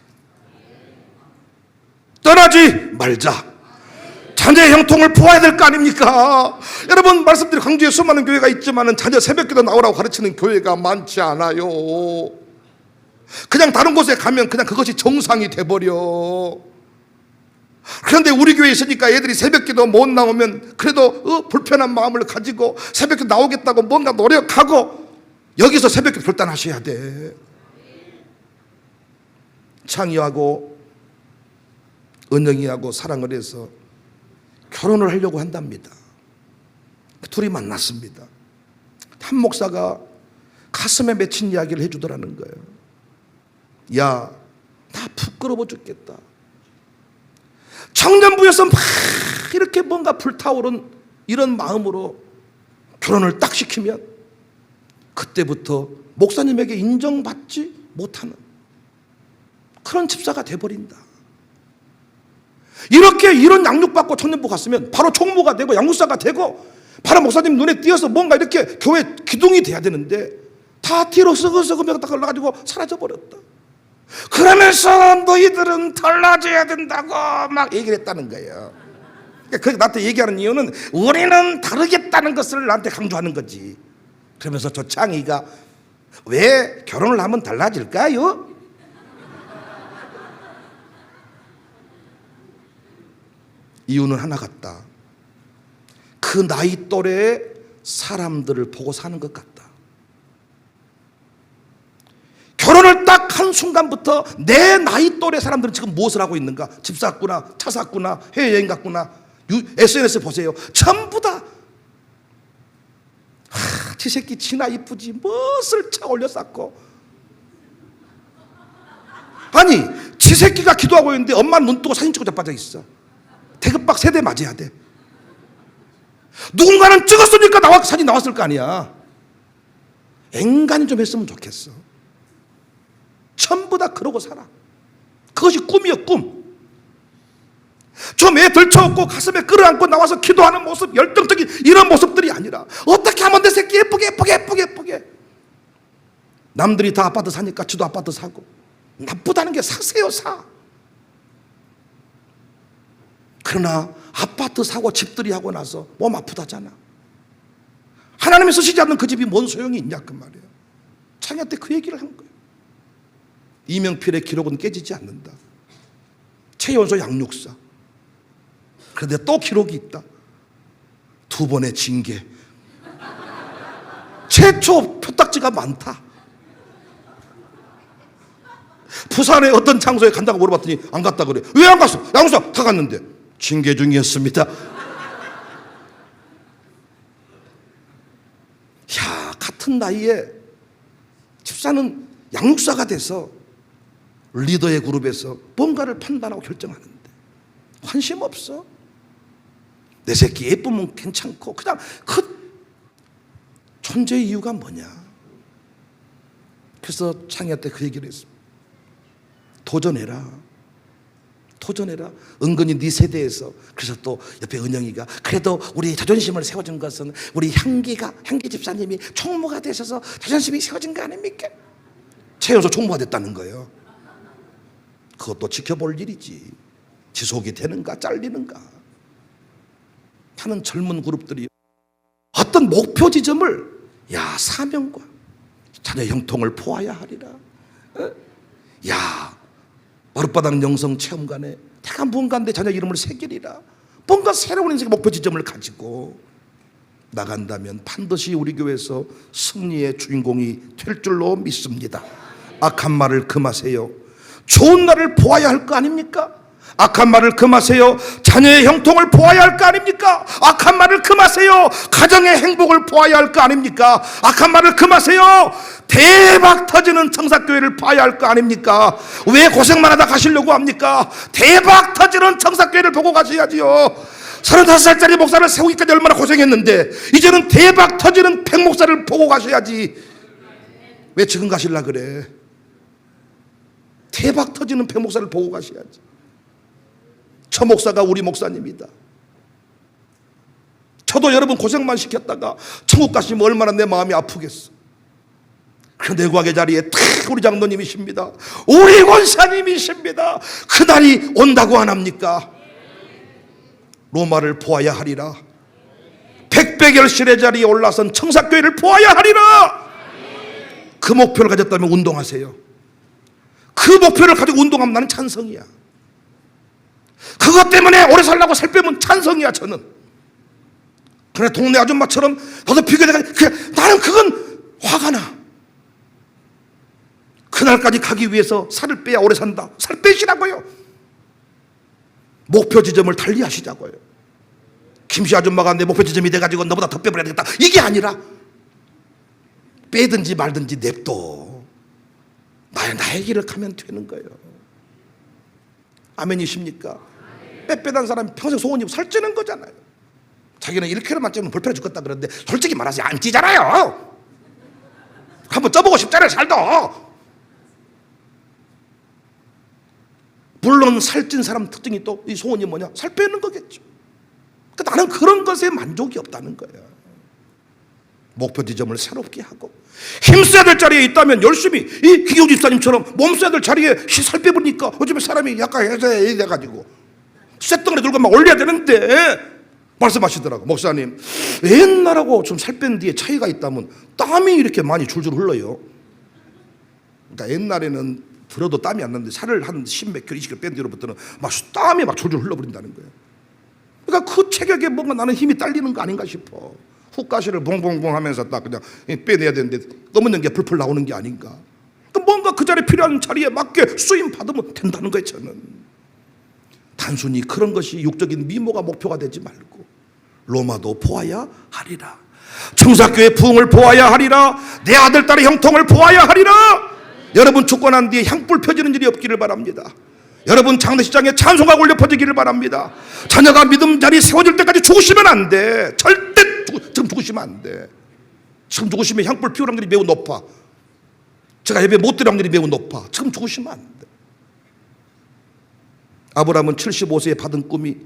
떠나지 말자. 자녀의 형통을 보아야 될 거 아닙니까? 여러분, 말씀드린 광주에 수많은 교회가 있지만 자녀 새벽기도 나오라고 가르치는 교회가 많지 않아요. 그냥 다른 곳에 가면 그냥 그것이 정상이 돼버려. 그런데 우리 교회에 있으니까 애들이 새벽기도 못 나오면 그래도 불편한 마음을 가지고 새벽기도 나오겠다고 뭔가 노력하고 여기서 새벽기도 결단하셔야 돼. 창희하고 은영이하고 사랑을 해서 결혼을 하려고 한답니다. 둘이 만났습니다. 한 목사가 가슴에 맺힌 이야기를 해주더라는 거예요. 야, 나 부끄러워 죽겠다. 청년부에서 막 이렇게 뭔가 불타오른 이런 마음으로 결혼을 딱 시키면 그때부터 목사님에게 인정받지 못하는 그런 집사가 돼버린다. 이렇게 이런 양육받고 청년부 갔으면 바로 총무가 되고 양육사가 되고 바로 목사님 눈에 띄어서 뭔가 이렇게 교회 기둥이 돼야 되는데 다 뒤로 썩어서 딱 올라가지고 사라져버렸다. 그러면서 너희들은 달라져야 된다고 막 얘기를 했다는 거예요. 그러니까 나한테 얘기하는 이유는 우리는 다르겠다는 것을 나한테 강조하는 거지. 그러면서 저 창희가 왜 결혼을 하면 달라질까요? 이유는 하나 같다. 그 나이 또래의 사람들을 보고 사는 것 같다. 결혼을 딱 한 순간부터 내 나이 또래 사람들은 지금 무엇을 하고 있는가? 집 샀구나, 차 샀구나, 해외여행 갔구나, SNS 보세요. 전부 다 지 새끼 지나 이쁘지 무엇을 차 올려 쌓고. 아니 지 새끼가 기도하고 있는데 엄마는 눈 뜨고 사진 찍고 자빠져 있어. 대급박 세대 맞아야 돼. 누군가는 찍었으니까 사진 나왔을 거 아니야. 앵간히 좀 했으면 좋겠어. 전부 다 그러고 살아. 그것이 꿈이야, 꿈. 좀 애 들쳐업고 가슴에 끌어안고 나와서 기도하는 모습, 열정적인 이런 모습들이 아니라 어떻게 하면 내 새끼 예쁘게 남들이 다 아파트 사니까 지도 아파트 사고. 나쁘다는 게 사세요, 사. 그러나 아파트 사고 집들이 하고 나서 몸 아프다잖아. 하나님이 쓰시지 않는 그 집이 뭔 소용이 있냐 그 말이에요. 창야 때 그 얘기를 한 거예요. 이명필의 기록은 깨지지 않는다. 최연소 양육사. 그런데 또 기록이 있다. 2번의 징계. 최초 표딱지가 많다. 부산의 어떤 장소에 간다고 물어봤더니 안 갔다 그래. 왜 안 갔어? 양육사 다 갔는데 징계 중이었습니다. 야, 같은 나이에 집사는 양육사가 돼서 리더의 그룹에서 뭔가를 판단하고 결정하는데 관심 없어. 내 새끼 예쁘면 괜찮고 그냥 그 존재의 이유가 뭐냐. 그래서 창야 때 그 얘기를 했습니다. 도전해라. 도전해라. 은근히 네 세대에서. 그래서 또 옆에 은영이가 그래도 우리 자존심을 세워준 것은 우리 향기 집사님이 총무가 되셔서 자존심이 세워진 거 아닙니까? 최연소 총무가 됐다는 거예요. 그것도 지켜볼 일이지. 지속이 되는가 잘리는가. 하는 젊은 그룹들이 어떤 목표 지점을 사명과 자녀 형통을 보아야 하리라. 마룻바닥 영성 체험관에 내가 뭔가 내 자녀 이름을 새기리라. 뭔가 새로운 인생의 목표 지점을 가지고 나간다면 반드시 우리 교회에서 승리의 주인공이 될 줄로 믿습니다. 악한 말을 금하세요. 좋은 날을 보아야 할 거 아닙니까? 악한 말을 금하세요. 자녀의 형통을 보아야 할 거 아닙니까? 악한 말을 금하세요. 가정의 행복을 보아야 할 거 아닙니까? 악한 말을 금하세요. 대박 터지는 청사교회를 봐야 할 거 아닙니까? 왜 고생만 하다 가시려고 합니까? 대박 터지는 청사교회를 보고 가셔야지요. 35살짜리 목사를 세우기까지 얼마나 고생했는데 이제는 대박 터지는 백목사를 보고 가셔야지. 왜 지금 가실라 그래? 대박 터지는 백목사를 보고 가셔야지. 저 목사가 우리 목사님이다. 저도 여러분 고생만 시켰다가 천국 가시면 얼마나 내 마음이 아프겠어. 그 내구하게 자리에 탁 우리 장로님이십니다. 우리 권사님이십니다. 그날이 온다고 안 합니까? 로마를 보아야 하리라. 백배결실의 자리에 올라선 청사교회를 보아야 하리라. 그 목표를 가졌다면 운동하세요. 그 목표를 가지고 운동하면 나는 찬성이야. 그것 때문에 오래 살라고 살 빼면 찬성이야. 저는. 그래 동네 아줌마처럼 너도 비교해가 나는 그건 화가 나. 그날까지 가기 위해서 살을 빼야 오래 산다. 살 빼시라고요. 목표 지점을 달리 하시자고요. 김씨 아줌마가 내 목표 지점이 돼가지고 너보다 더 빼버려야 되겠다. 이게 아니라 빼든지 말든지 냅둬. 나의 길을 가면 되는 거예요. 아멘이십니까? 빼빼단 사람이 평생 소원이고 살찌는 거잖아요. 자기는 1kg만 찌면 불편해 죽겠다 그러는데 솔직히 말해서 안 찌잖아요. 한번 쪄보고 싶잖아요. 살도. 물론 살찐 사람 특징이 또 이 소원이 뭐냐? 살 빼는 거겠죠. 그러니까 나는 그런 것에 만족이 없다는 거예요. 목표 지점을 새롭게 하고 힘써야 될 자리에 있다면 열심히 이 기교 집사님처럼 몸 써야 될 자리에 살 빼보니까 어차피 사람이 약간 해서야 돼가지고 쇳덩어리 들고 막 올려야 되는데 말씀하시더라고. 목사님 옛날하고 좀 살 뺀 뒤에 차이가 있다면 땀이 이렇게 많이 줄줄 흘러요. 그러니까 옛날에는 들어도 땀이 안 나는데 살을 한 10몇 킬로 20킬로 뺀 뒤로부터는 막 땀이 막 줄줄 흘러버린다는 거예요. 그러니까 그 체격에 뭔가 나는 힘이 딸리는 거 아닌가 싶어. 훅가시를 봉봉봉 하면서 딱 그냥 빼내야 되는데 검은 연기가 풀풀 나오는 게 아닌가. 그러니까 뭔가 그 자리에 필요한 자리에 맞게 쓰임 받으면 된다는 거예요. 저는 단순히 그런 것이 육적인 미모가 목표가 되지 말고 로마도 보아야 하리라. 청사교회 부흥을 보아야 하리라. 내 아들 딸의 형통을 보아야 하리라. 여러분 축권한 뒤에 향불 펴지는 일이 없기를 바랍니다. 여러분 장례식장에 찬송가 올려 퍼지기를 바랍니다. 자녀가 믿음 자리 세워질 때까지 죽으시면 안 돼. 절대 지금 죽으시면 안 돼. 지금 죽으시면 향불 피울 확률이 매우 높아. 제가 예배 못 드릴 확률이 매우 높아. 지금 죽으시면 안 돼. 아브라함은 75세에 받은 꿈이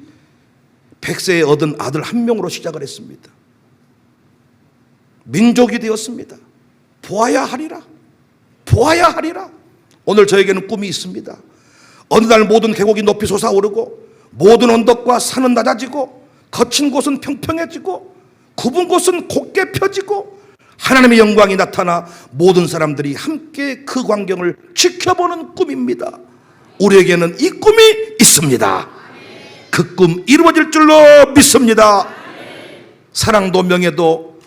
100세에 얻은 아들 한 명으로 시작을 했습니다. 민족이 되었습니다. 보아야 하리라. 보아야 하리라. 오늘 저에게는 꿈이 있습니다. 어느 날 모든 계곡이 높이 솟아오르고 모든 언덕과 산은 낮아지고 거친 곳은 평평해지고 굽은 곳은 곧게 펴지고 하나님의 영광이 나타나 모든 사람들이 함께 그 광경을 지켜보는 꿈입니다. 우리에게는 이 꿈이 있습니다. 그 꿈 이루어질 줄로 믿습니다. 사랑도 명예도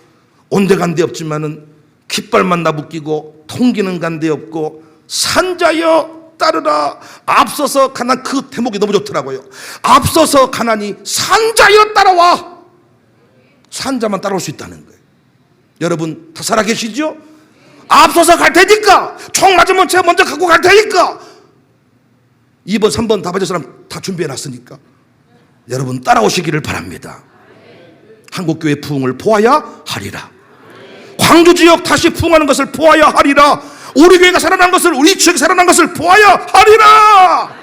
온데간데 없지만은 깃발만 나붙기고 통기는 간데 없고 산자여 따르라. 앞서서 가난, 그 대목이 너무 좋더라고요. 앞서서 가나니 산자여 따라와. 산자만 따라올 수 있다는 거예요. 여러분 다 살아계시죠? 앞서서 갈 테니까, 총 맞으면 제가 먼저 갖고 갈 테니까, 2번 3번 다 받을 사람 다 준비해놨으니까 여러분 따라오시기를 바랍니다. 한국교회 부흥을 보아야 하리라. 광주지역 다시 부흥하는 것을 보아야 하리라. 우리 교회가 살아난 것을, 우리 지역이 살아난 것을 보아야 하리라.